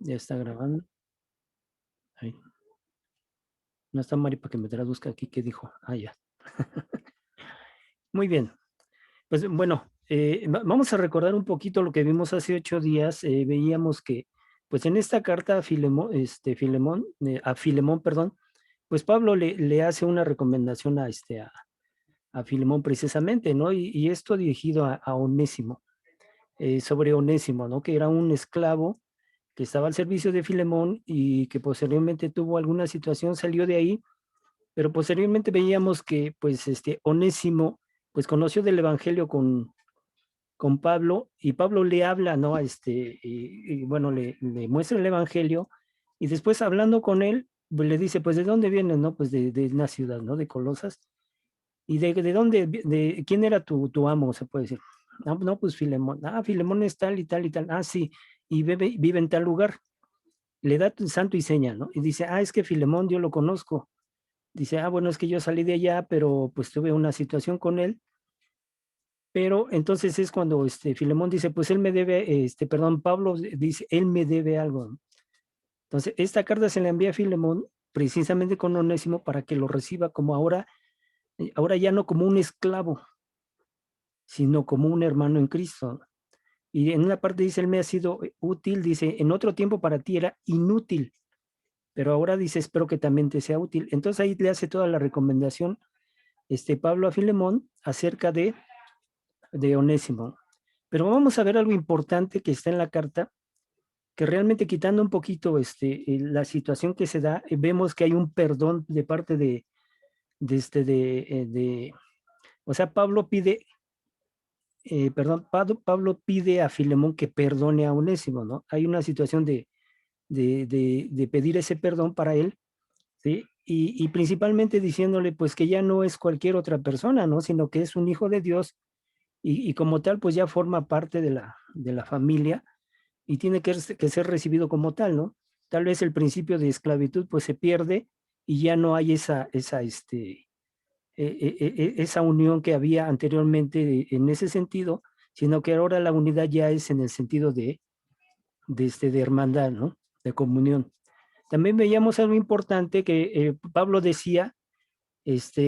Ya está grabando. Ahí. No está Mari para que me traduzca aquí qué dijo. Ah, ya. Muy bien. Pues bueno, vamos a recordar un poquito lo que vimos hace 8 días. Veíamos que, pues en esta carta a Filemón, a Filemón, perdón, pues Pablo le hace una recomendación a Filemón precisamente, ¿no? Y esto dirigido a Onésimo, sobre Onésimo, ¿no? Que era un esclavo que estaba al servicio de Filemón y que posteriormente tuvo alguna situación, salió de ahí. Pero posteriormente veíamos que, pues, Onésimo, pues, conoció del evangelio con Pablo, y Pablo le habla, ¿no? Y bueno, le muestra el evangelio, y después hablando con él, pues, le dice, pues, ¿de dónde vienes, no? Pues de una ciudad, ¿no? De Colosas. ¿Y de dónde, quién era tu amo, se puede decir? No, no, pues Filemón. Ah, Filemón es tal y tal y tal. Ah, sí, y vive en tal lugar. Le da santo y seña, ¿no? Y dice, ah, es que Filemón yo lo conozco. Dice, ah, bueno, es que yo salí de allá, pero pues tuve una situación con él. Pero entonces es cuando Filemón dice, pues él me debe, perdón, Pablo dice, él me debe algo, ¿no? Entonces, esta carta se le envía a Filemón precisamente con Onésimo para que lo reciba como ahora, ahora ya no como un esclavo, sino como un hermano en Cristo. Y en una parte dice, él me ha sido útil, dice, en otro tiempo para ti era inútil, pero ahora dice, espero que también te sea útil. Entonces ahí le hace toda la recomendación Pablo a Filemón acerca de Onésimo. Pero vamos a ver algo importante que está en la carta, que realmente quitando un poquito la situación que se da, vemos que hay un perdón de parte de o sea, Pablo pide, perdón, Pablo pide a Filemón que perdone a Onésimo, ¿no? Hay una situación de pedir ese perdón para él, ¿sí? Y principalmente diciéndole pues que ya no es cualquier otra persona, ¿no? Sino que es un hijo de Dios y como tal, pues ya forma parte de la familia y tiene que ser recibido como tal, ¿no? Tal vez el principio de esclavitud pues se pierde y ya no hay esa unión que había anteriormente en ese sentido, sino que ahora la unidad ya es en el sentido de hermandad, ¿no? De comunión. También veíamos algo importante que Pablo decía,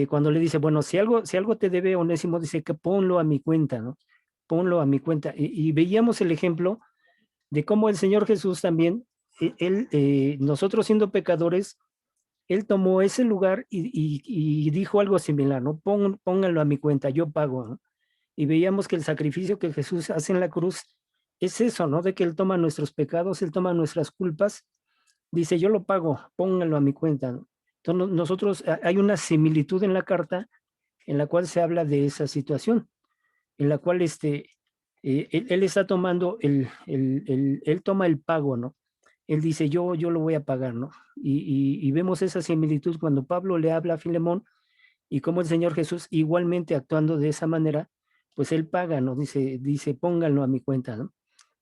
cuando le dice, bueno, si algo te debe Onésimo, dice que ponlo a mi cuenta, ¿no? Ponlo a mi cuenta. Y veíamos el ejemplo de cómo el Señor Jesús también, nosotros siendo pecadores, Él tomó ese lugar y dijo algo similar, ¿no? Pónganlo a mi cuenta, yo pago, ¿no? Y veíamos que el sacrificio que Jesús hace en la cruz es eso, ¿no? De que Él toma nuestros pecados, Él toma nuestras culpas, dice, yo lo pago, pónganlo a mi cuenta, ¿no? Entonces nosotros, hay una similitud en la carta en la cual se habla de esa situación, en la cual él está tomando, él toma el pago, ¿no? Él dice, yo lo voy a pagar, ¿no? Y vemos esa similitud cuando Pablo le habla a Filemón y como el Señor Jesús igualmente actuando de esa manera, pues él paga, ¿no? Dice, pónganlo a mi cuenta, ¿no?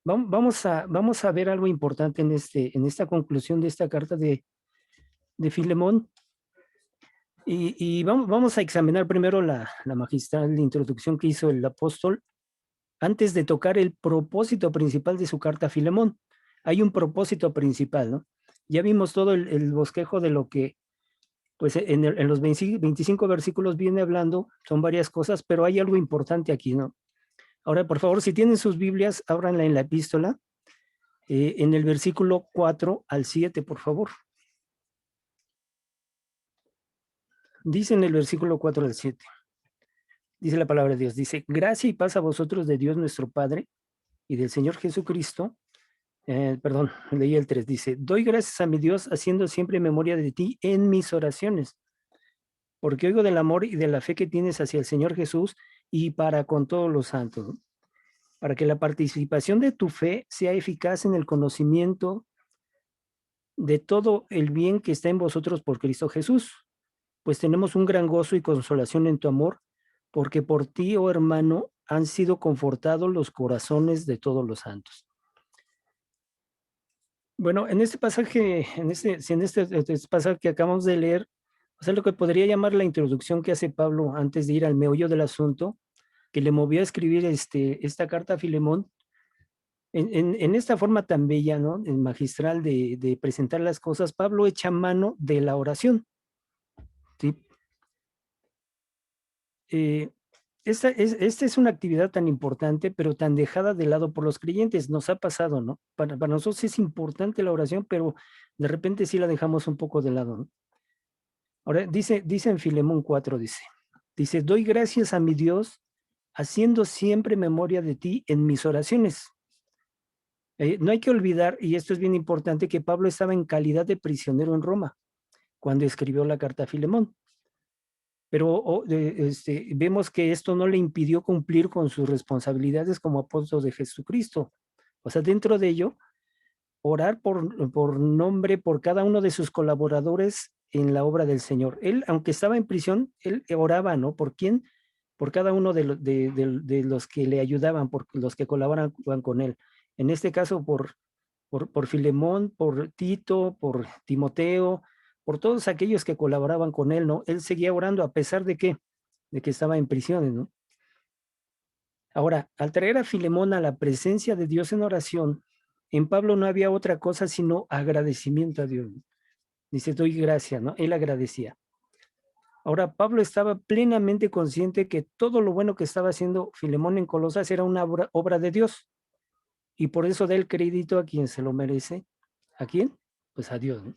Vamos a ver algo importante en esta conclusión de esta carta de Filemón. Y vamos a examinar primero la magistral introducción que hizo el apóstol antes de tocar el propósito principal de su carta a Filemón. Hay un propósito principal, ¿no? Ya vimos todo el bosquejo de lo que, pues en los 25 versículos viene hablando, son varias cosas, pero hay algo importante aquí, ¿no? Ahora, por favor, si tienen sus Biblias, ábranla en la epístola, en el versículo 4 al 7, por favor. Dice en el versículo 4 al 7, dice la palabra de Dios, dice, gracia y paz a vosotros de Dios nuestro Padre y del Señor Jesucristo. Perdón, leí el 3, dice, doy gracias a mi Dios haciendo siempre memoria de ti en mis oraciones, porque oigo del amor y de la fe que tienes hacia el Señor Jesús y para con todos los santos, ¿no? Para que la participación de tu fe sea eficaz en el conocimiento de todo el bien que está en vosotros por Cristo Jesús, pues tenemos un gran gozo y consolación en tu amor, porque por ti, oh hermano, han sido confortados los corazones de todos los santos. Bueno, en este pasaje, en este pasaje que acabamos de leer, o sea, lo que podría llamar la introducción que hace Pablo antes de ir al meollo del asunto, que le movió a escribir esta carta a Filemón, En esta forma tan bella, ¿no? Magistral de presentar las cosas, Pablo echa mano de la oración, ¿sí? Eh, esta es una actividad tan importante, pero tan dejada de lado por los creyentes. Nos ha pasado, ¿no? Para nosotros es importante la oración, pero de repente sí la dejamos un poco de lado, ¿no? Ahora, dice en Filemón 4, dice, doy gracias a mi Dios, haciendo siempre memoria de ti en mis oraciones. No hay que olvidar, y esto es bien importante, que Pablo estaba en calidad de prisionero en Roma cuando escribió la carta a Filemón. Pero vemos que esto no le impidió cumplir con sus responsabilidades como apóstol de Jesucristo. O sea, dentro de ello, orar por nombre por cada uno de sus colaboradores en la obra del Señor. Él, aunque estaba en prisión, él oraba, ¿no? ¿Por quién? Por cada uno de los que le ayudaban, por los que colaboraban con él. En este caso, por Filemón, por Tito, por Timoteo, por todos aquellos que colaboraban con él, ¿no? Él seguía orando a pesar de que estaba en prisiones, ¿no? Ahora, al traer a Filemón a la presencia de Dios en oración, en Pablo no había otra cosa sino agradecimiento a Dios. Dice, doy gracias, ¿no? Él agradecía. Ahora, Pablo estaba plenamente consciente que todo lo bueno que estaba haciendo Filemón en Colosas era una obra de Dios, y por eso da el crédito a quien se lo merece. ¿A quién? Pues a Dios, ¿no?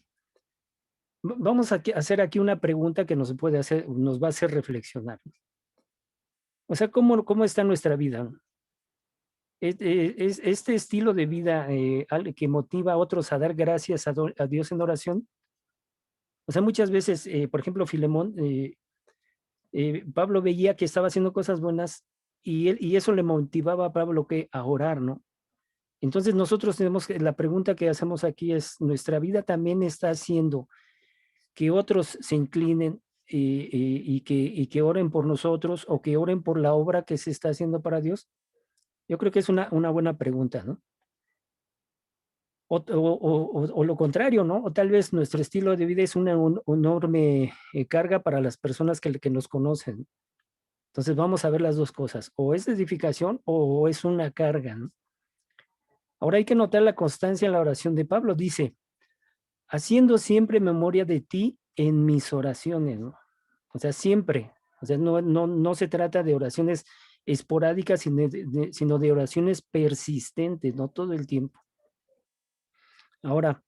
Vamos a hacer aquí una pregunta que nos puede hacer, nos va a hacer reflexionar. O sea, ¿cómo está nuestra vida? ¿Es este estilo de vida que motiva a otros a dar gracias a Dios en oración? O sea, muchas veces, por ejemplo, Filemón, Pablo veía que estaba haciendo cosas buenas y eso le motivaba a Pablo a orar, ¿no? Entonces nosotros tenemos que, la pregunta que hacemos aquí es, ¿nuestra vida también está haciendo que otros se inclinen y que oren por nosotros o que oren por la obra que se está haciendo para Dios? Yo creo que es una buena pregunta, ¿no? O lo contrario, ¿no? O tal vez nuestro estilo de vida es una enorme carga para las personas que nos conocen. Entonces vamos a ver las dos cosas, o es edificación o es una carga, ¿no? Ahora hay que notar la constancia en la oración de Pablo. Dice, haciendo siempre memoria de ti en mis oraciones, ¿no? O sea, siempre. O sea, no se trata de oraciones esporádicas, sino de oraciones persistentes, no todo el tiempo. Ahora,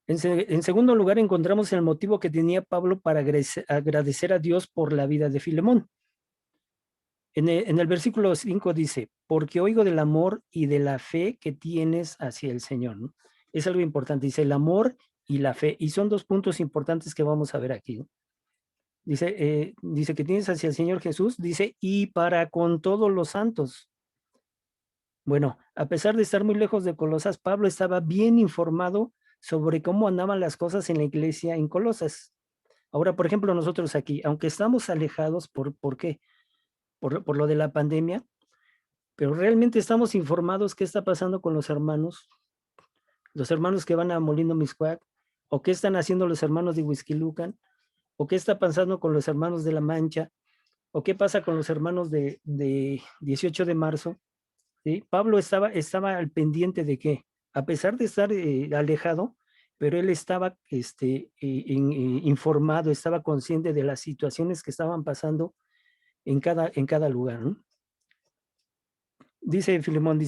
en segundo lugar, encontramos el motivo que tenía Pablo para agradecer a Dios por la vida de Filemón. En el versículo 5 dice, porque oigo del amor y de la fe que tienes hacia el Señor, ¿no? Es algo importante, dice el amor y la fe, y son dos puntos importantes que vamos a ver aquí, ¿no? Dice que tienes hacia el Señor Jesús, dice, y para con todos los santos. Bueno, a pesar de estar muy lejos de Colosas, Pablo estaba bien informado sobre cómo andaban las cosas en la iglesia en Colosas. Ahora, por ejemplo, nosotros aquí, aunque estamos alejados, ¿por qué? Por lo de la pandemia, pero realmente estamos informados qué está pasando con los hermanos que van a Molino Mixcoac, o qué están haciendo los hermanos de Huixquilucan, o qué está pasando con los hermanos de La Mancha, o qué pasa con los hermanos de 18 de marzo. ¿Sí? Pablo estaba al pendiente de que, a pesar de estar alejado, pero él estaba informado, estaba consciente de las situaciones que estaban pasando en cada lugar, ¿no? Dice Filemón,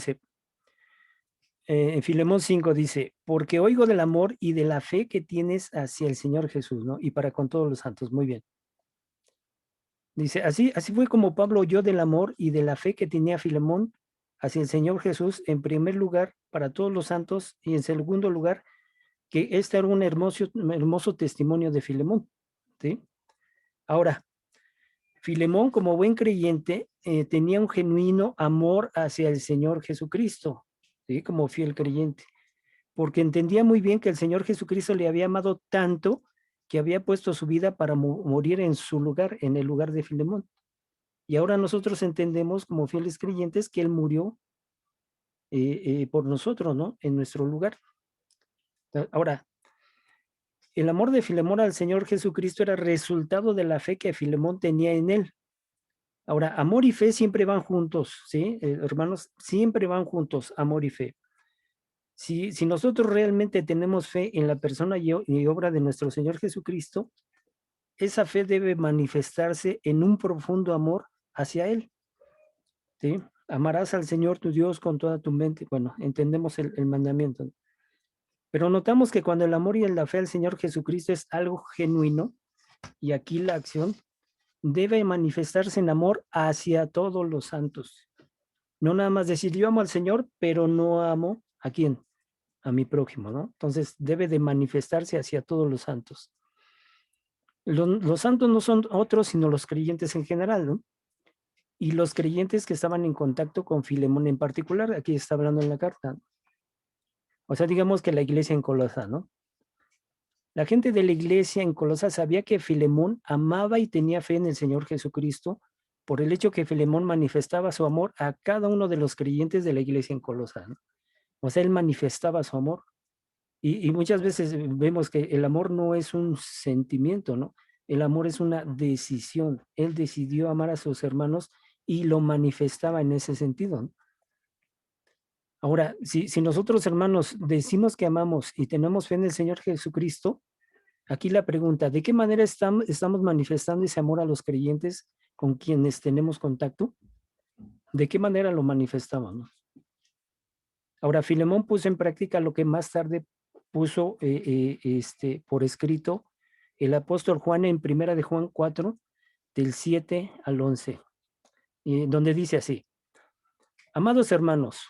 en Filemón 5 dice, porque oigo del amor y de la fe que tienes hacia el Señor Jesús, ¿no? Y para con todos los santos, muy bien. Dice, así fue como Pablo oyó del amor y de la fe que tenía Filemón hacia el Señor Jesús, en primer lugar, para todos los santos, y en segundo lugar, que este era un hermoso testimonio de Filemón, ¿sí? Ahora, Filemón, como buen creyente, tenía un genuino amor hacia el Señor Jesucristo, ¿sí? Como fiel creyente, porque entendía muy bien que el Señor Jesucristo le había amado tanto que había puesto su vida para morir en su lugar, en el lugar de Filemón. Y ahora nosotros entendemos como fieles creyentes que Él murió por nosotros, ¿no? En nuestro lugar. Ahora, el amor de Filemón al Señor Jesucristo era resultado de la fe que Filemón tenía en Él. Ahora, amor y fe siempre van juntos, ¿sí? Hermanos, siempre van juntos, amor y fe. Si nosotros realmente tenemos fe en la persona y obra de nuestro Señor Jesucristo, esa fe debe manifestarse en un profundo amor hacia Él, ¿sí? Amarás al Señor tu Dios con toda tu mente. Bueno, entendemos el mandamiento, ¿no? Pero notamos que cuando el amor y la fe al Señor Jesucristo es algo genuino, y aquí la acción debe manifestarse en amor hacia todos los santos. No nada más decir, yo amo al Señor, pero no amo a quién, a mi prójimo, ¿no? Entonces debe de manifestarse hacia todos los santos. Los santos no son otros, sino los creyentes en general, ¿no? Y los creyentes que estaban en contacto con Filemón en particular, aquí está hablando en la carta. O sea, digamos que la iglesia en Colosa, ¿no? La gente de la iglesia en Colosa sabía que Filemón amaba y tenía fe en el Señor Jesucristo por el hecho que Filemón manifestaba su amor a cada uno de los creyentes de la iglesia en Colosa, ¿no? O sea, él manifestaba su amor. Y muchas veces vemos que el amor no es un sentimiento, ¿no? El amor es una decisión. Él decidió amar a sus hermanos y lo manifestaba en ese sentido, ¿no? Ahora, si nosotros, hermanos, decimos que amamos y tenemos fe en el Señor Jesucristo, aquí la pregunta, ¿de qué manera estamos manifestando ese amor a los creyentes con quienes tenemos contacto? ¿De qué manera lo manifestamos, no? Ahora, Filemón puso en práctica lo que más tarde puso por escrito el apóstol Juan en Primera de Juan 4, del 7 al 11, donde dice así: Amados hermanos,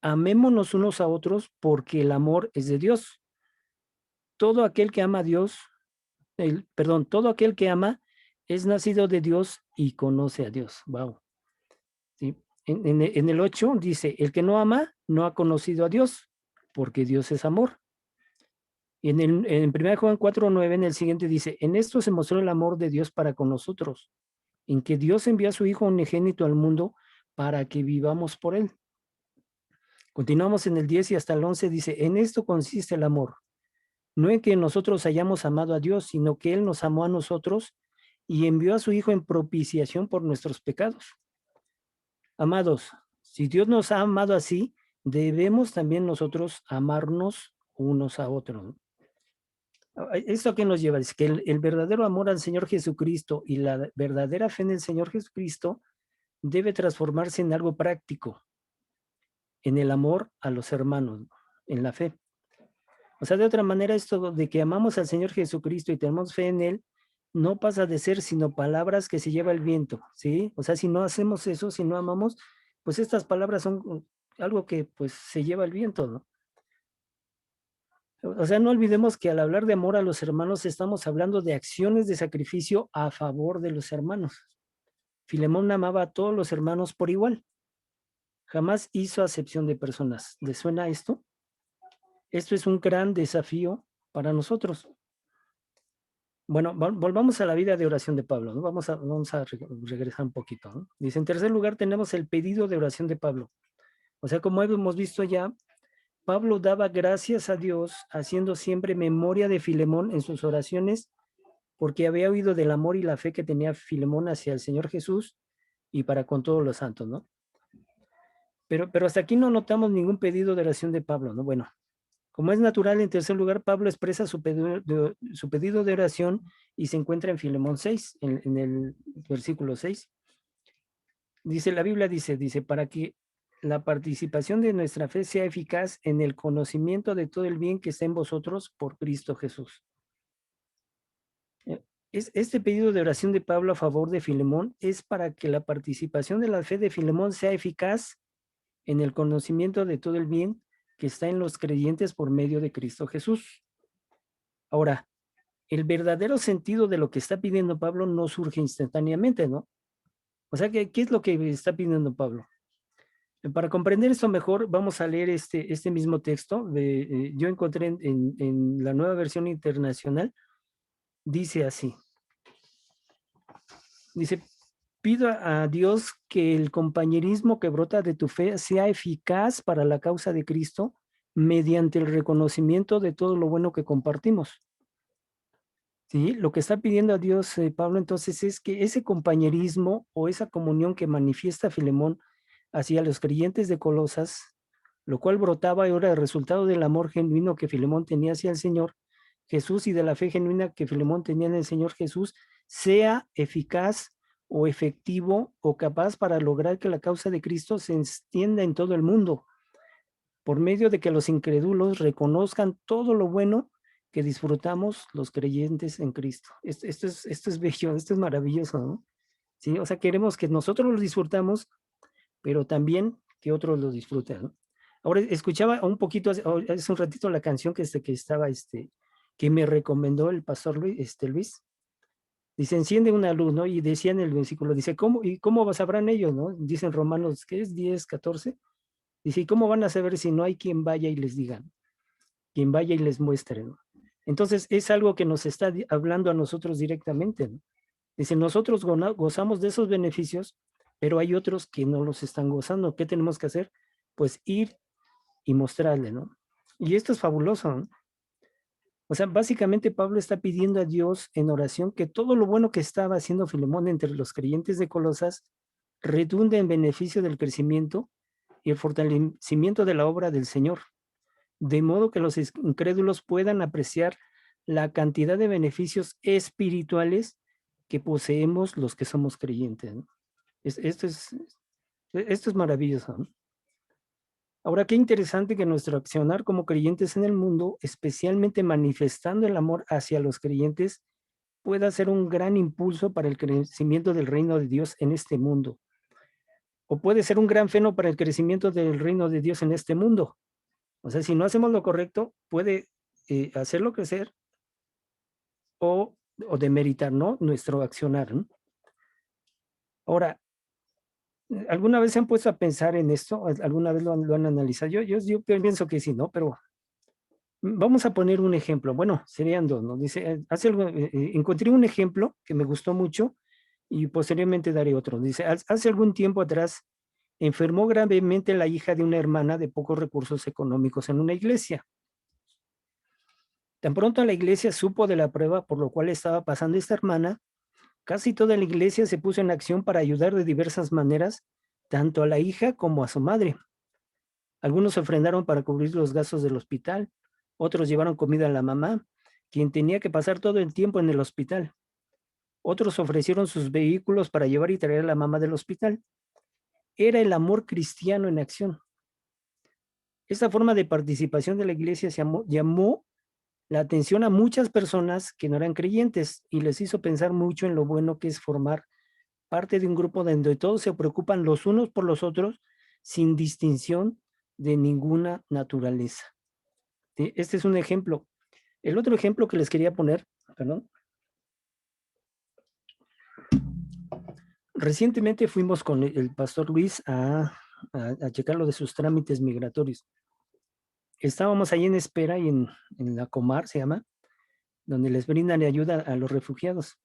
amémonos unos a otros porque el amor es de Dios. Todo aquel que ama a Dios, todo aquel que ama es nacido de Dios y conoce a Dios. Wow. ¿Sí? En el 8 dice, el que no ama no ha conocido a Dios, porque Dios es amor. Y en 1 Juan 4:9, en el siguiente dice, en esto se mostró el amor de Dios para con nosotros, en que Dios envió a su Hijo unigénito al mundo para que vivamos por él. Continuamos en el 10 y hasta el 11, dice, en esto consiste el amor, no en que nosotros hayamos amado a Dios, sino que Él nos amó a nosotros y envió a su Hijo en propiciación por nuestros pecados. Amados, si Dios nos ha amado así, debemos también nosotros amarnos unos a otros. ¿Esto a qué nos lleva? Es que el verdadero amor al Señor Jesucristo y la verdadera fe en el Señor Jesucristo debe transformarse en algo práctico, en el amor a los hermanos, en la fe. O sea, de otra manera, esto de que amamos al Señor Jesucristo y tenemos fe en Él, no pasa de ser sino palabras que se lleva el viento, ¿sí? O sea, si no hacemos eso, si no amamos, pues estas palabras son algo que pues se lleva el viento, ¿no? O sea, no olvidemos que al hablar de amor a los hermanos estamos hablando de acciones de sacrificio a favor de los hermanos. Filemón amaba a todos los hermanos por igual. Jamás hizo acepción de personas. ¿Les suena esto? Esto es un gran desafío para nosotros. Bueno, volvamos a la vida de oración de Pablo, ¿no? Vamos a regresar un poquito, ¿no? Dice, en tercer lugar tenemos el pedido de oración de Pablo. O sea, como hemos visto ya, Pablo daba gracias a Dios, haciendo siempre memoria de Filemón en sus oraciones, porque había oído del amor y la fe que tenía Filemón hacia el Señor Jesús y para con todos los santos, ¿no? Pero hasta aquí no notamos ningún pedido de oración de Pablo, ¿no? Bueno, como es natural, en tercer lugar, Pablo expresa su pedido de oración y se encuentra en Filemón 6, en el versículo 6. Dice, la Biblia dice, para que la participación de nuestra fe sea eficaz en el conocimiento de todo el bien que está en vosotros por Cristo Jesús. Este pedido de oración de Pablo a favor de Filemón es para que la participación de la fe de Filemón sea eficaz en el conocimiento de todo el bien que está en los creyentes por medio de Cristo Jesús. Ahora, el verdadero sentido de lo que está pidiendo Pablo no surge instantáneamente, ¿no? O sea, ¿qué es lo que está pidiendo Pablo? Para comprender esto mejor, vamos a leer este mismo texto. Yo encontré en la Nueva Versión Internacional, dice así. Dice, pido a Dios que el compañerismo que brota de tu fe sea eficaz para la causa de Cristo mediante el reconocimiento de todo lo bueno que compartimos. ¿sí? Lo que está pidiendo a Dios, Pablo, entonces es que ese compañerismo o esa comunión que manifiesta Filemón hacia los creyentes de Colosas, lo cual brotaba y era el resultado del amor genuino que Filemón tenía hacia el Señor Jesús y de la fe genuina que Filemón tenía en el Señor Jesús, sea eficaz o efectivo o capaz para lograr que la causa de Cristo se extienda en todo el mundo, por medio de que los incrédulos reconozcan todo lo bueno que disfrutamos los creyentes en Cristo. Esto es bello, esto es maravilloso, ¿no? Sí, o sea, queremos que nosotros lo disfrutamos, pero también que otros lo disfruten, ¿no? Ahora, escuchaba un poquito, hace un ratito la canción que estaba, que me recomendó el pastor Luis, Luis. Dice, enciende una luz, ¿no? Y decía en el versículo, dice, ¿cómo sabrán ellos, no? Dicen Romanos, ¿qué es? 10, 14. Dice, ¿y cómo van a saber si no hay quien vaya y les diga? Quien vaya y les muestre, ¿no? Entonces, es algo que nos está hablando a nosotros directamente, ¿no? Dice, nosotros gozamos de esos beneficios, pero hay otros que no los están gozando. ¿Qué tenemos que hacer? Pues ir y mostrarle, ¿no? Y esto es fabuloso, ¿no? O sea, básicamente Pablo está pidiendo a Dios en oración que todo lo bueno que estaba haciendo Filemón entre los creyentes de Colosas redunde en beneficio del crecimiento y el fortalecimiento de la obra del Señor, de modo que los incrédulos puedan apreciar la cantidad de beneficios espirituales que poseemos los que somos creyentes, ¿no? Esto es maravilloso, ¿no? Ahora, qué interesante que nuestro accionar como creyentes en el mundo, especialmente manifestando el amor hacia los creyentes, pueda ser un gran impulso para el crecimiento del reino de Dios en este mundo. O puede ser un gran freno para el crecimiento del reino de Dios en este mundo. O sea, si no hacemos lo correcto, puede hacerlo crecer o demeritar, ¿no? Nuestro accionar, ¿no? Ahora, ¿alguna vez se han puesto a pensar en esto? ¿Alguna vez lo han analizado? Yo pienso que sí, ¿no? Pero vamos a poner un ejemplo. Bueno, serían dos, ¿no? Dice, encontré un ejemplo que me gustó mucho y posteriormente daré otro. Dice, hace algún tiempo atrás enfermó gravemente la hija de una hermana de pocos recursos económicos en una iglesia. Tan pronto la iglesia supo de la prueba por lo cual estaba pasando esta hermana, casi toda la iglesia se puso en acción para ayudar de diversas maneras, tanto a la hija como a su madre. Algunos ofrendaron para cubrir los gastos del hospital, otros llevaron comida a la mamá, quien tenía que pasar todo el tiempo en el hospital. Otros ofrecieron sus vehículos para llevar y traer a la mamá del hospital. Era el amor cristiano en acción. Esta forma de participación de la iglesia llamó la atención a muchas personas que no eran creyentes y les hizo pensar mucho en lo bueno que es formar parte de un grupo donde todos se preocupan los unos por los otros sin distinción de ninguna naturaleza. ¿Sí? Este es un ejemplo. El otro ejemplo que les quería poner, perdón, recientemente fuimos con el pastor Luis a checar lo de sus trámites migratorios. Estábamos ahí en espera y en la Comar, se llama, donde les brindan ayuda a los refugiados.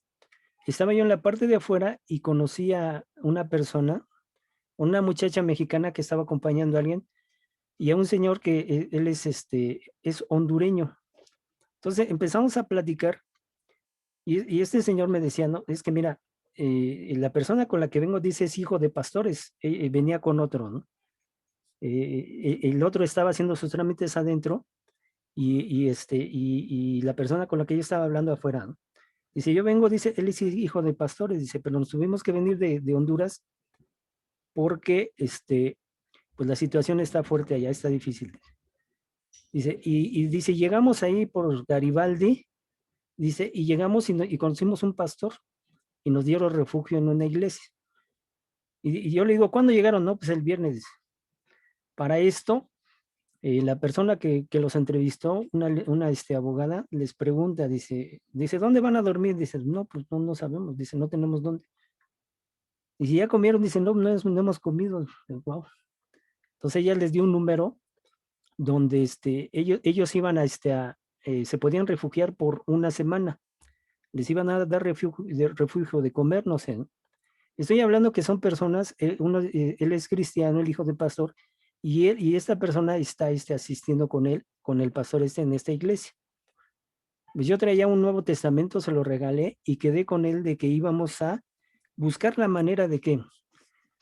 Estaba yo en la parte de afuera y conocí a una persona, una muchacha mexicana que estaba acompañando a alguien y a un señor que él es hondureño. Entonces empezamos a platicar y este señor me decía, no, es que mira, la persona con la que vengo dice es hijo de pastores, venía con otro, ¿no? El otro estaba haciendo sus trámites adentro y la persona con la que yo estaba hablando afuera, ¿no? Dice, yo vengo, dice, él es hijo de pastores, dice, pero nos tuvimos que venir de Honduras porque, pues la situación está fuerte allá, está difícil. Dice, y dice, llegamos ahí por Garibaldi, dice, y llegamos y conocimos un pastor y nos dieron refugio en una iglesia. Y yo le digo, ¿cuándo llegaron? No, pues el viernes. Dice. Para esto, la persona que los entrevistó, una abogada, les pregunta, dice, ¿dónde van a dormir? Dice, no, pues no sabemos, dice, no tenemos dónde. Y si ya comieron, dicen, no, no hemos comido. Wow. Entonces ella les dio un número donde ellos iban se podían refugiar por una semana. Les iban a dar refugio de comer, no sé. ¿No? Estoy hablando que son personas, él es cristiano, el hijo de pastor, y esta persona está asistiendo con él, con el pastor en esta iglesia. Pues yo traía un Nuevo Testamento, se lo regalé y quedé con él de que íbamos a buscar la manera de que,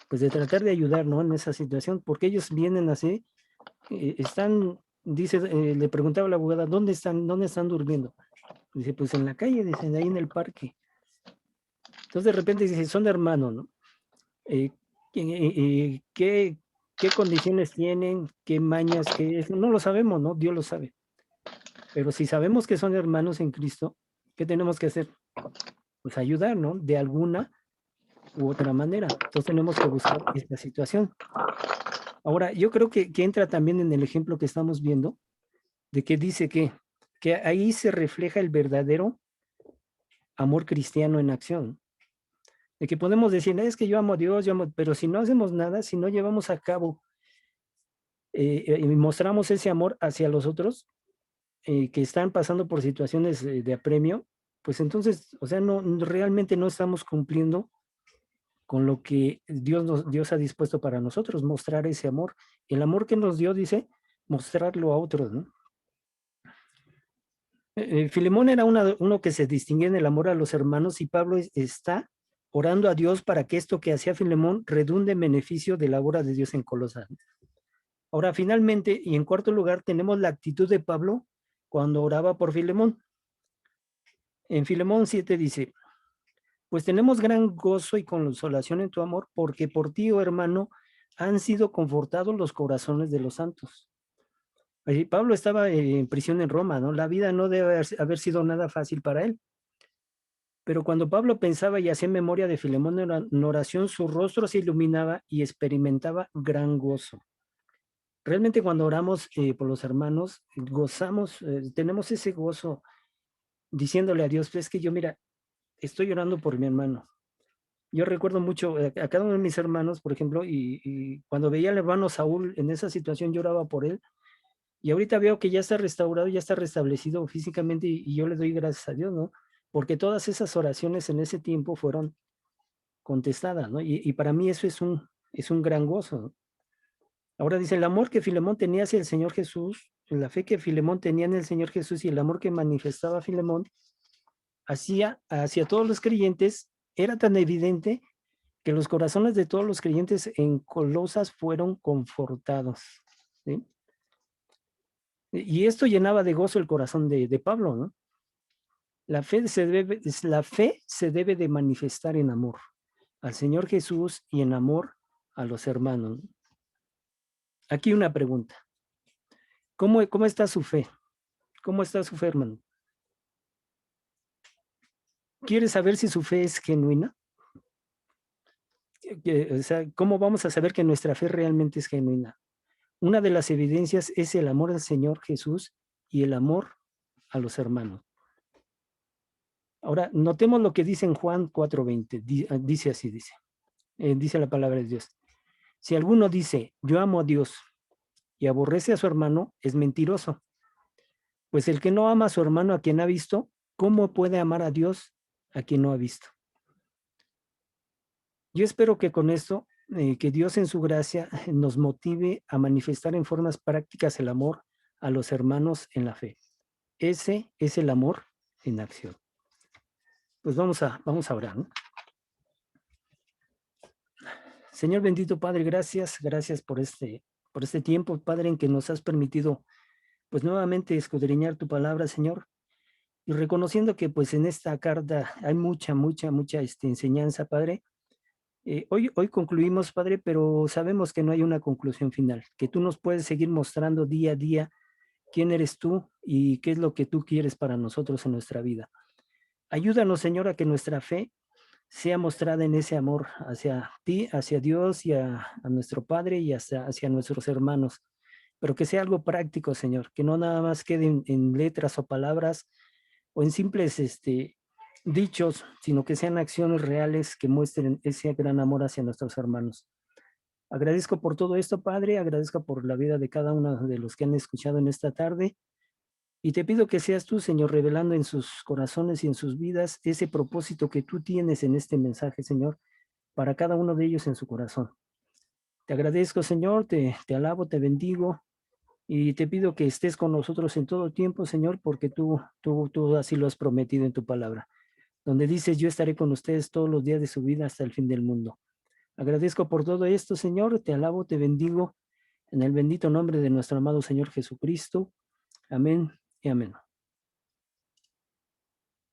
pues de tratar de ayudar, ¿no? En esa situación, porque ellos vienen así, están, dice, le preguntaba a la abogada, dónde están durmiendo? Dice, pues en la calle, dicen, ahí en el parque. Entonces de repente dice, son hermanos, ¿no? Eh, ¿qué, qué condiciones tienen? ¿Qué mañas? ¿Qué es? No lo sabemos, ¿no? Dios lo sabe. Pero si sabemos que son hermanos en Cristo, ¿qué tenemos que hacer? Pues ayudar, ¿no? De alguna u otra manera. Entonces tenemos que buscar esta situación. Ahora, yo creo que entra también en el ejemplo que estamos viendo, de que dice que ahí se refleja el verdadero amor cristiano en acción. De que podemos decir, es que yo amo a Dios, yo amo, pero si no hacemos nada, si no llevamos a cabo y mostramos ese amor hacia los otros que están pasando por situaciones de apremio, pues entonces, o sea, no realmente no estamos cumpliendo con lo que Dios ha dispuesto para nosotros, mostrar ese amor. El amor que nos dio, dice, mostrarlo a otros, ¿no? Filemón era uno que se distinguía en el amor a los hermanos y Pablo está orando a Dios para que esto que hacía Filemón redunde en beneficio de la obra de Dios en Colosas. Ahora, finalmente, y en cuarto lugar, tenemos la actitud de Pablo cuando oraba por Filemón. En Filemón 7 dice, pues tenemos gran gozo y consolación en tu amor, porque por ti, oh hermano, han sido confortados los corazones de los santos. Pablo estaba en prisión en Roma, ¿no? La vida no debe haber sido nada fácil para él. Pero cuando Pablo pensaba y hacía memoria de Filemón en oración, su rostro se iluminaba y experimentaba gran gozo. Realmente cuando oramos por los hermanos, gozamos, tenemos ese gozo diciéndole a Dios, es que yo, mira, estoy orando por mi hermano. Yo recuerdo mucho a cada uno de mis hermanos, por ejemplo, y cuando veía al hermano Saúl en esa situación, lloraba por él. Y ahorita veo que ya está restaurado, ya está restablecido físicamente y yo le doy gracias a Dios, ¿no? Porque todas esas oraciones en ese tiempo fueron contestadas, ¿no? Y para mí eso es un gran gozo, ¿no? Ahora dice, el amor que Filemón tenía hacia el Señor Jesús, la fe que Filemón tenía en el Señor Jesús y el amor que manifestaba Filemón hacia todos los creyentes era tan evidente que los corazones de todos los creyentes en Colosas fueron confortados, ¿sí? Y esto llenaba de gozo el corazón de Pablo, ¿no? La fe se debe de manifestar en amor al Señor Jesús y en amor a los hermanos. Aquí una pregunta. ¿Cómo está su fe? ¿Cómo está su fe, hermano? ¿Quiere saber si su fe es genuina? O sea, ¿cómo vamos a saber que nuestra fe realmente es genuina? Una de las evidencias es el amor al Señor Jesús y el amor a los hermanos. Ahora, notemos lo que dice en Juan 4:20. Dice así, dice la palabra de Dios. Si alguno dice, yo amo a Dios y aborrece a su hermano, es mentiroso. Pues el que no ama a su hermano a quien ha visto, ¿cómo puede amar a Dios a quien no ha visto? Yo espero que con esto, que Dios en su gracia nos motive a manifestar en formas prácticas el amor a los hermanos en la fe. Ese es el amor en acción. Pues vamos a orar, ¿no? Señor bendito Padre, gracias por este tiempo, Padre, en que nos has permitido, pues nuevamente escudriñar tu palabra, Señor, y reconociendo que pues en esta carta hay mucha enseñanza, Padre. Hoy concluimos, Padre, pero sabemos que no hay una conclusión final, que tú nos puedes seguir mostrando día a día quién eres tú y qué es lo que tú quieres para nosotros en nuestra vida. Ayúdanos, Señor, a que nuestra fe sea mostrada en ese amor hacia ti, hacia Dios y a nuestro Padre y hacia nuestros hermanos, pero que sea algo práctico, Señor, que no nada más quede en letras o palabras o en simples dichos, sino que sean acciones reales que muestren ese gran amor hacia nuestros hermanos. Agradezco por todo esto, Padre, agradezco por la vida de cada uno de los que han escuchado en esta tarde y te pido que seas tú, Señor, revelando en sus corazones y en sus vidas ese propósito que tú tienes en este mensaje, Señor, para cada uno de ellos en su corazón. Te agradezco, Señor, te alabo, te bendigo y te pido que estés con nosotros en todo tiempo, Señor, porque tú así lo has prometido en tu palabra, donde dices, yo estaré con ustedes todos los días de su vida hasta el fin del mundo. Agradezco por todo esto, Señor, te alabo, te bendigo, en el bendito nombre de nuestro amado Señor Jesucristo. Amén y amén.